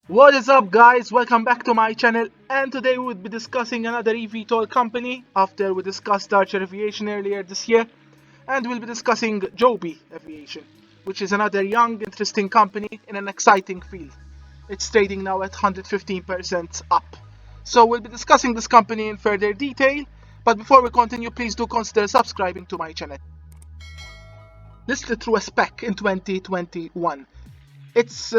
What is up, guys? Welcome back to my channel, and today we'll be discussing another Evtol company after we discussed Joby Aviation earlier this year, and we'll be discussing Joby Aviation, which is another young interesting company in an exciting field. It's trading now at 115% up. So we'll be discussing this company in further detail, but before we continue, please do consider subscribing to my channel. Listed through a SPAC in 2021. Its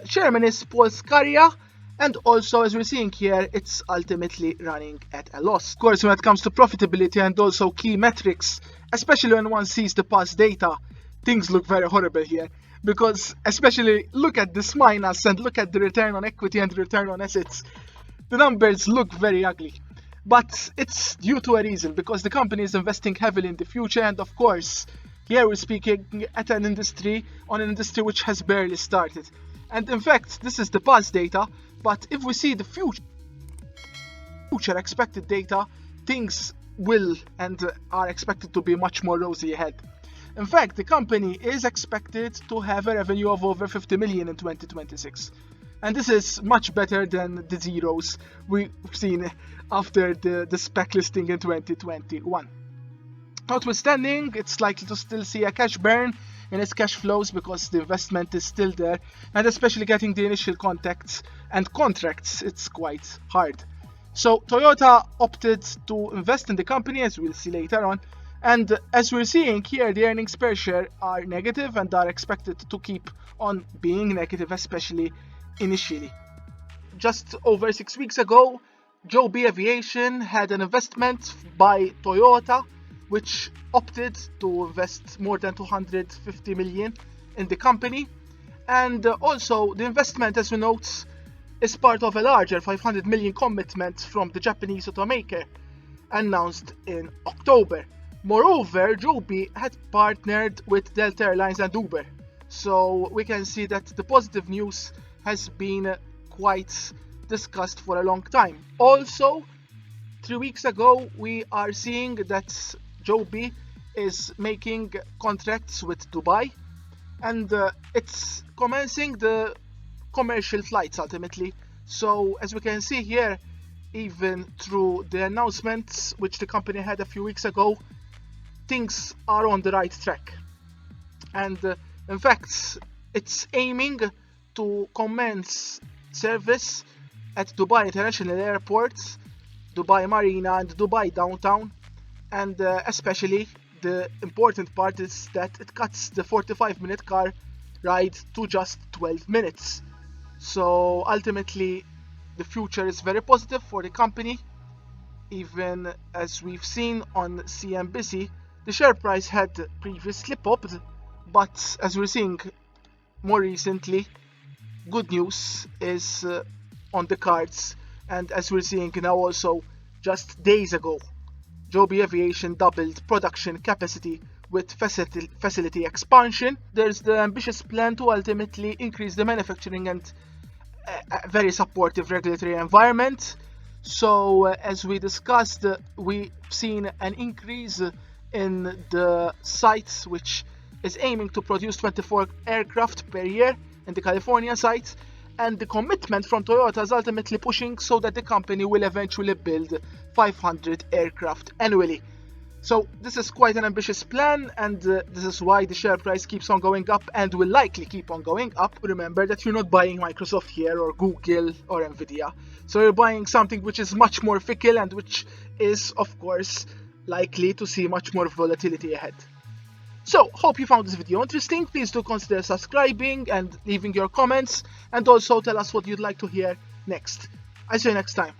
chairman is Paul Scaria, and also, as we're seeing here, it's ultimately running at a loss. Of course, when it comes to profitability and also key metrics, especially when one sees the past data, things look very horrible here. Because especially look at this minus and look at the return on equity and return on assets. The numbers look very ugly. But it's due to a reason, because the company is investing heavily in the future, and of course, here we're speaking at an industry which has barely started. And in fact, this is the past data, but if we see the future expected data, things will and are expected to be much more rosy ahead. In fact, the company is expected to have a revenue of over 50 million in 2026. And this is much better than the zeros we've seen after the SPAC listing in 2021. Notwithstanding, it's likely to still see a cash burn in its cash flows because the investment is still there, and especially getting the initial contacts and contracts, it's quite hard. So Toyota opted to invest in the company, as we'll see later on, and as we're seeing here, the earnings per share are negative and are expected to keep on being negative, especially initially. Just over 6 weeks ago, Joby Aviation had an investment by Toyota, which opted to invest more than 250 million in the company. And also the investment, as we note, is part of a larger 500 million commitment from the Japanese automaker announced in October. Moreover, Joby had partnered with Delta Airlines and Uber. So we can see that the positive news has been quite discussed for a long time. Also, 3 weeks ago, we are seeing that Joby is making contracts with Dubai, and it's commencing the commercial flights ultimately. So as we can see here, even through the announcements which the company had a few weeks ago, things are on the right track. And in fact, it's aiming to commence service at Dubai International Airport, Dubai Marina and Dubai Downtown. And especially the important part is that it cuts the 45-minute car ride to just 12 minutes. So ultimately, the future is very positive for the company. Even as we've seen on CNBC, the share price had previously popped, but as we're seeing more recently, good news is on the cards. And as we're seeing now also, just days ago, Joby Aviation doubled production capacity with facility expansion. There's the ambitious plan to ultimately increase the manufacturing and a very supportive regulatory environment. So as we discussed, we've seen an increase in the site, which is aiming to produce 24 aircraft per year in the California site. And the commitment from Toyota is ultimately pushing so that the company will eventually build 500 aircraft annually. So this is quite an ambitious plan, and this is why the share price keeps on going up and will likely keep on going up. Remember that you're not buying Microsoft here or Google or Nvidia. So you're buying something which is much more fickle and which is, of course, likely to see much more volatility ahead. So, hope you found this video interesting. Please do consider subscribing and leaving your comments, and also tell us what you'd like to hear next. I'll see you next time.